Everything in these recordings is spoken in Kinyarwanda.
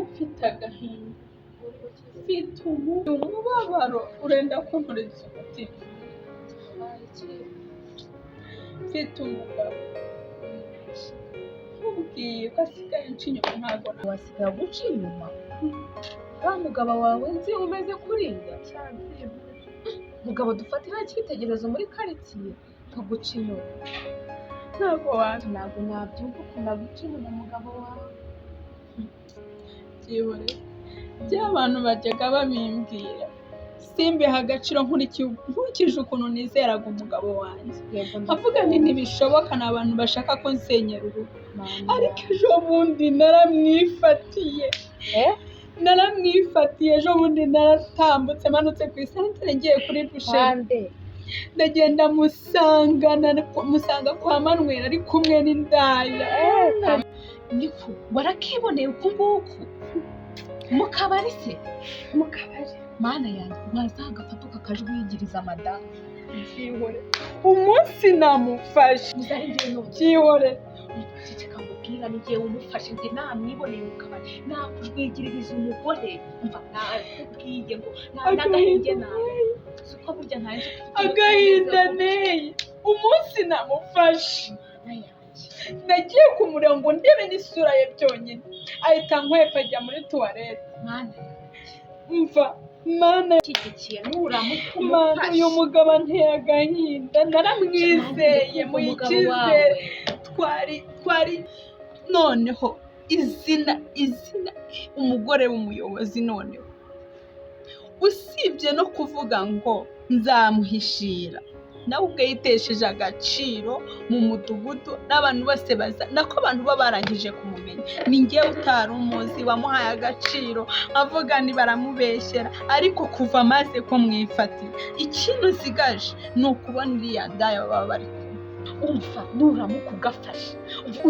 mufite agahinda, mfite umubabaro urenda kuntureza umutima, mfite umugabo nkubwiye ko asigaye nca inyuma, ntabwo wasigaye guca inyuma. Wa mugabo wawe nzi umeze kuriya cyane, mugabo dufatira icyitegererezo muri karitsiye tuguca inyuma. ntabwo nabyumva ukuntu aguca inyuma umugabo wawe. byihorere by'abantu bajyaga babimbwira simbiha agaciro nkurikije ukuntu nizeraga umugabo wanjye, avuga nti ntibishoboka, ni abantu bashaka ko nsenyera urugo. ariko ejo bundi naramwifatiye, ejo bundi naratambutse manutse ku isantere ngiye kuri busheri, ndagenda musanga kwa Manuel ari kumwe n'indaya. niko warakiboneye uku nguku mu kabari se? mu kabari mana yanjye wazagafata ukakajwigiriza madamu. byihore umunsi namufashe, byihore ceceka ngubwira nigiye umufashe njye namwiboneye mu kabari nakujwigiririza umugore. umva nakubwiye ngo n'agahinge nawe suko burya ntaje agahinda neye. umunsi namufashe nagiye kumureba ngo ndebe n'isura ye byonyine, ahita nkwepa ajya muri tuwarete. mva mana kigikiye nuramuka mana, uyu mugabo anteye agahinda, naramwizeye mu icyizere twari noneho izina umugore w'umuyobozi. noneho usibye no kuvuga ngo nzamuhishira, nawe ubwo yitesheje agaciro mu mudugudu, n'abantu bose baza nako abantu baba barangije kumumenya. ni njyewe utari umuzi wamuhaye agaciro, avuga ni baramubeshyera. ariko kuva amaze ko mwifatira, ikintu usigaje ni ukubona iriya ndaya baba bari kumwe. umva nuramuka ugafashe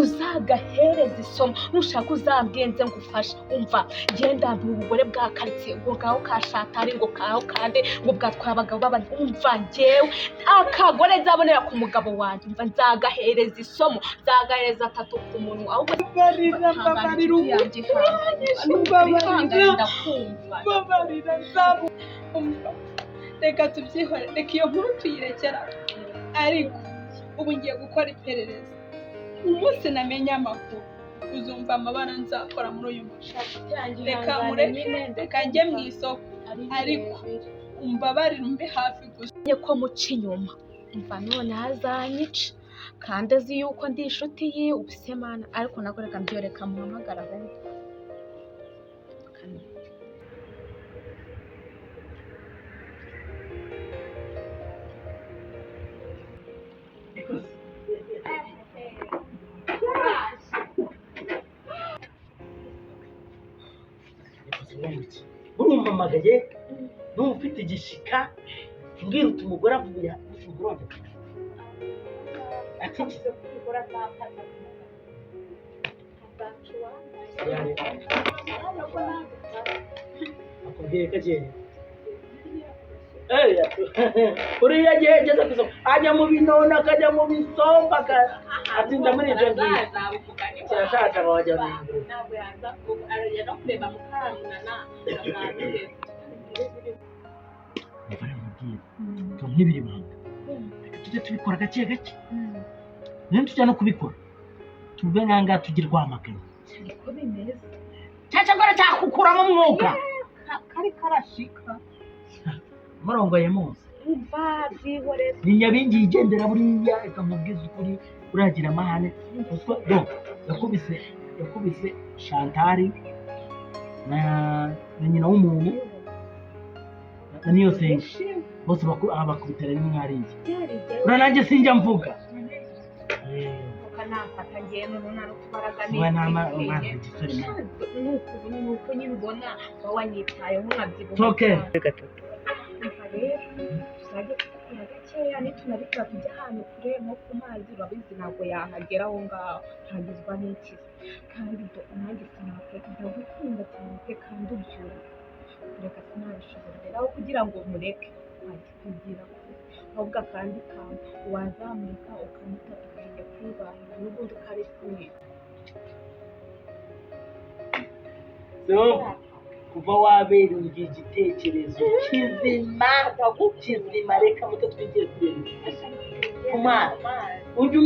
uzagahereza isomo, nushaka uzambwenze ngo ufashe. umva genda ubugore bwa karitsiye ngo ngaho kashatari ngo kaho kande ngo bwatwaye abagabo b'abandi. umva njyewe akagore nzabonera ku mugabo wanjye, umva nzagahereza isomo, nzagahereza 3 ku munwa. ahubwo reka tubyihore, reka iyo nkuru tuyirekera. ariko ubu ngiye gukora iperereza. umunsi namenye amakuru uzumva amabara nzakora muri uyu mushaka. reka mureke, reka njye mu isoko, ariko umbabarire umbe hafi gusa. ko muca inyuma, umva none hazanyica kandi azi yuko ndi inshuti ye. ubusemana ariko nako reka mbyoreka muhamagara ahubwo. urumpamagaye n'ubu ufite igishika mbwira uti umugore avuye umugore akubwiye ko agenda uriya agiye ageze ku isoko ajya mu binona akajya mu bisomba atinda muri ibyo ngibyo kirashaka ngo wajya mu ngurube. ntabwo yaza arajya no kureba mukaramuna nk'ibiri ibanga, reka tujye tubikora gake gake. niyo tujya no kubikora tuve nkangaha tujye Rwamagana. niko bimeze cyangwa cyakukuramo umwuka kari karashika murongoye muzi. umva byihorere ni Nyabingi yigendera buriya, reka mubwize ukuri uragira amahane. yakubise Shantari na nyina w'umuntu na niyo senga bose bakubitana n'umwariye. urananjye sinjya mvuga nafata ngeno narutwaraga nuko nyine ubona wanyitayeho nkabyibuha. tuzajya tukora gakeya nitunabikora tujya ahantu kure nko ku mazi, urabizi ntabwo yahagera aho ngaho ntagizwa n'ikizi. kandi nanjye ndagukunda cyane pe kandi ubyumva, reka sinabishobora rero aho kugira ngo mureke wajya kugira ahubwo akandi kantu wazamuka ukamuta tukajya kwibahira n'ubundi ukari kumwe. so kuva wabereye igitekerezo kizima reka muto twigire kuri kumana ujye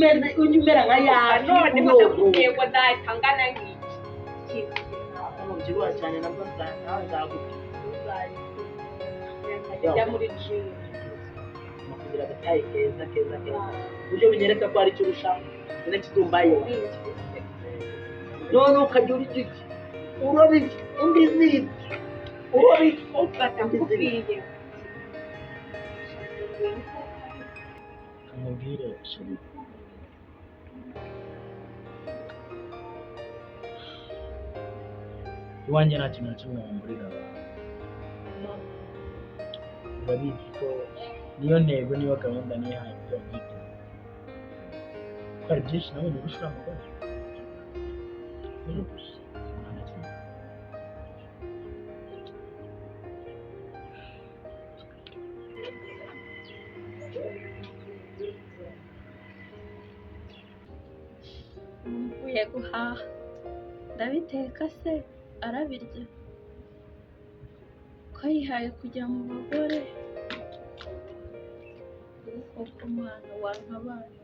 umera nka yacu none mugiye ngo ndatangana nk'iki umubyibuha cyane nabwo nzagutuza njya muri gym kugira agataye keza uburyo binyereka ko ari cyo ushaka none kidumbaye none ukajya uri iki urobi undi ziti urobi ufata kubiye kamubwire sheri iwanjye nta kintu na kimwe wamburira urabizi ko niyo ntego niyo gahunda nihaye kugira ngo yite hari byinshi nabonye gushira mu bwonko muri gusa nta na kimwe mvuye guhaha ndabiteka se arabirya ko yihaye kujya mu bagore koko umwana wantabaye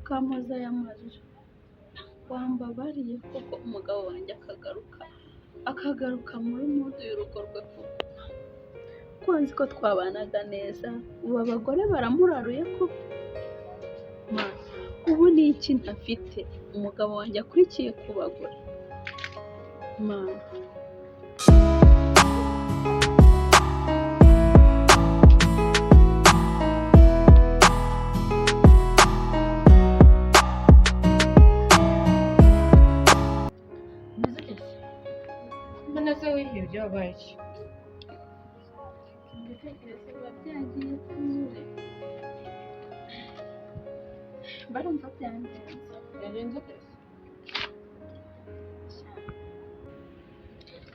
ukampoza y'amarira wambabariye koko umugabo wanjye akagaruka muri mudu y'urugo rwe koko ko nzi ko twabanaga neza ubu abagore baramuraruye koko mana ubu ni iki ntafite umugabo wanjye akurikiye ku bagore mana mbona se wihebye wabaye iki ibitekerezo biba byagiye kure barumva byangenze yagenze kwese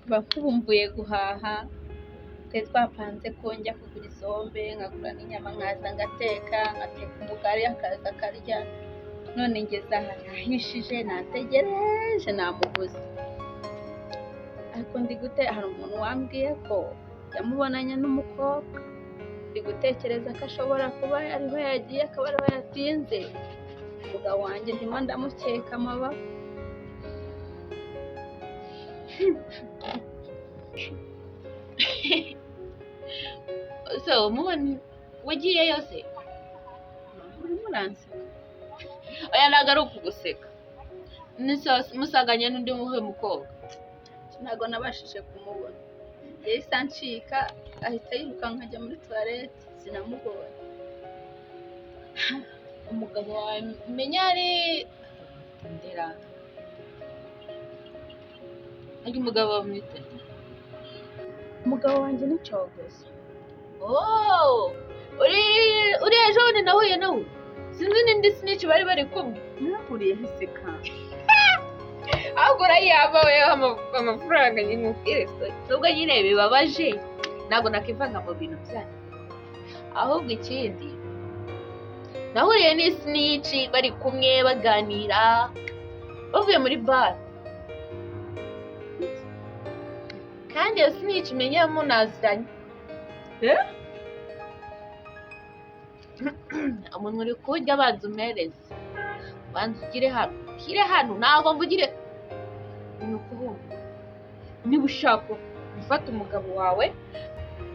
bakubumbuye guhaha twari twapanze ko njya kugura isombe nkagura n'inyama nkaza ngateka umugari akaza akarya none ngeze aha nahishije nategereje namubuze ariko hari umuntu wambwiye ko yamubonanye n'umukobwa ndi gutekereza ko ashobora kuba ariho yagiye akaba ariho yatinze umugabo wanjye ndimo ndamukeka amababa so umubona wagiye yose uri muranseka oya ntabwo ari ukuguseka musanganye n'undi muhe mukobwa ntabwo nabashije kumubona yahise ancika ahita yiruka nkajya muri toilette sinamubonye umugabo wawe menya ari ndera ari umugabo wamwite umugabo wanjye ni cogozi uri ejo bundi nahuye nawe sinzi n'indi sinici bari kumwe mwahuriye hese kandi ahubwo urayihabawe amafaranga nyine nubwo nyine bibabaje ntabwo nakivanga mu bintu byanyu ahubwo ikindi nahuriye n'isinici bari kumwe baganira bavuye muri bare kandi iyo sinici menya munaziranye umuntu uri kurya banza umereze banza ugire hano ntabwo mvugire ni ukubumva niba ushaka gufata umugabo wawe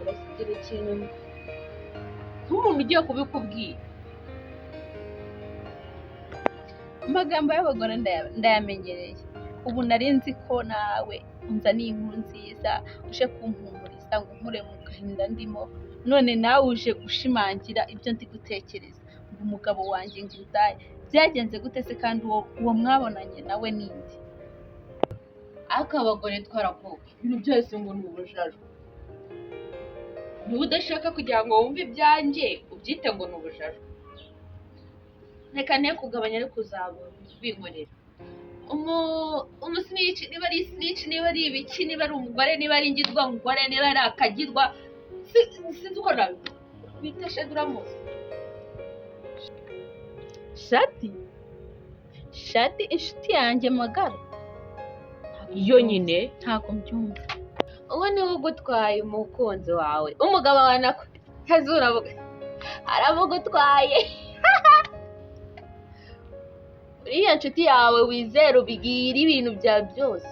urasigira ikintu nk'umuntu ugiye kubikubwira amagambo y'abagore ndayamenyereye ubu nari nzi ko nawe unzaniye inkuru nziza uje kumpumuriza ngo nkure mu gahinda ndimo none nawe uje gushimangira ibyo ndi gutekereza ngo umugabo wanjye ngo uzaye byagenze gute se kandi uwo mwabonanye nawe ninde ariko abagore twarakowe ibintu byose ngo ni ubujajwa niba udashaka kugira ngo wumve ibyanjye ubyite ngo ni ubujajwa reka ne kugabanya ariko uzabona binkorera umusinici niba ari isinici niba ari ibiki niba ari umugore niba ari ingirwa mugore niba ari akagirwa sinzi uko nabivuga bita sheduramuzi shati inshuti yanjye magara iyo nyine ntabwo mbyumva. ubu niwe ugutwaye umukunzi wawe umugabo wawe nako uravuga aramugutwaye uriya nshuti yawe wizera ubigire ibintu byawe byose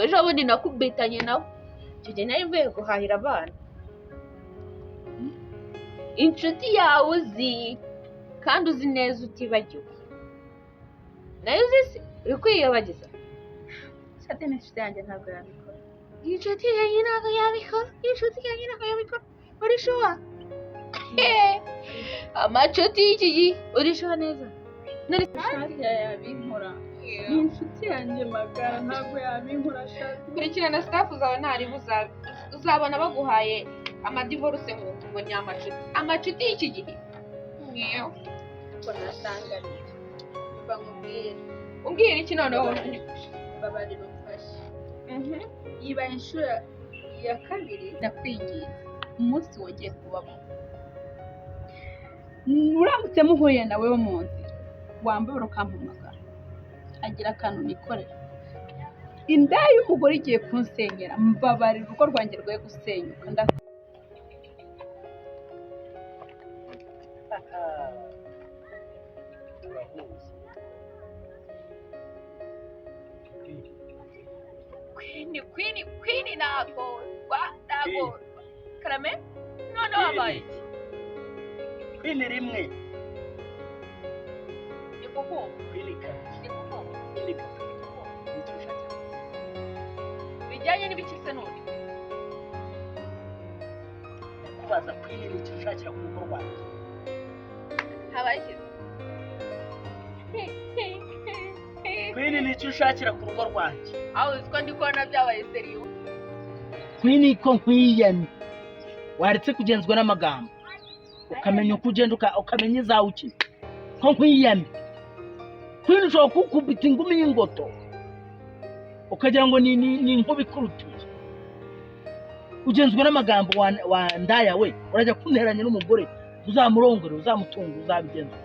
ejo bundi nakubitanye nawe icyo gihe nari mvuye guhahira abana inshuti yawe uzi kandi uzi neza utibagiwe nayo uzi se uri kwiyobagiza Shade n'inshuti yanjye ntabwo yabikora. inshuti yanjye ntabwo yabikora uri shuwa amacuti y'iki gihe uri shuwa neza Shade yabinkora. Ni inshuti yanjye magara ntabwo yabinkora Shade. kurikirana staff zawe ntariho uzabona baguhaye amadivorce ngo ni amacuti y'iki gihe mwewe Ko nasanganiye. Mba nkubwire. umbwira iki noneho Babarira umfashe. Ibaye inshuro ya kabiri ndakwinginze umunsi wongeye kubamo uramutse muhuye nawe wo mu nzira wambara ukampamagara agira akantu nikorera inda y'umugore igiye kunsenyera mbabarira urugo rwanjye rwe gusenyuka kwini nagorwa karame none wabaye iki Kwini rimwe. ni kukumva Kwini kabiri. ni kukumva Kwini gatatu. Nicyo ushaka. bijyanye n'ibiki se none Kubaza kwini nicyo ushakira ku rugo rwanjye. habaye iki Kwini nicyo ushakira ku rugo rwanjye. aho uziko ndi kubona byabaye seriyo Kwini ko nkwiyemye. Waretse kugenzwa n'amagambo. Ukamenya uko ugenda ukamenya izawe ukina. Ko nkwiyemye. Kwini ushobora kukubita ingumi y'ingoto. Ukagira ngo ni inkuba ikurutuye. Ugenzwa n'amagambo wa ndaya we. Urajya kunteranya n'umugore. Uzamurongore, uzamutunga, uzabigenza.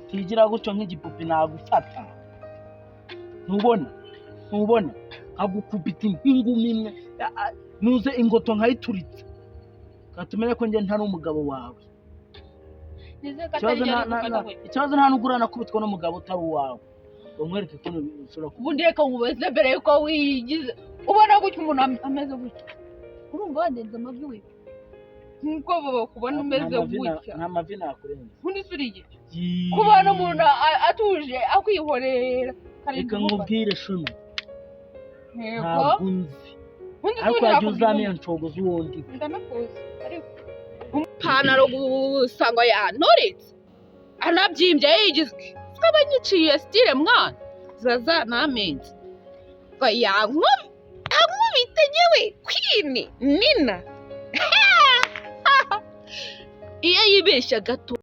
Utigira gutyo nk'igipupi nagufata. Ntubona agukubita ingumi imwe nuze ingoto nkayituritse katumenye ko nge ntari umugabo wawe ikibazo nta nugurana kubitwa n'umugabo utari uwawe umwereke ko ushobora ubundi reka nkubaze mbere yuko wiyigize ubona gutya umuntu ameze gutya urumva wadenze amavi we nk'uko bakubona umeze gutya nta mavi nakurenza ubundi se uriye kubona umuntu atuje akwihorera reka nkubwire shumi yego ntabwo nzi ariko yagiye uzamenya nshoboza uwundi ndanakuzi ariko ipantaro gusa ngo yantoretse anabyimbye yigizwe twabanyiciye style mwana zaza namenze ngo yankubite nyewe kwini nina iyo yibeshya gato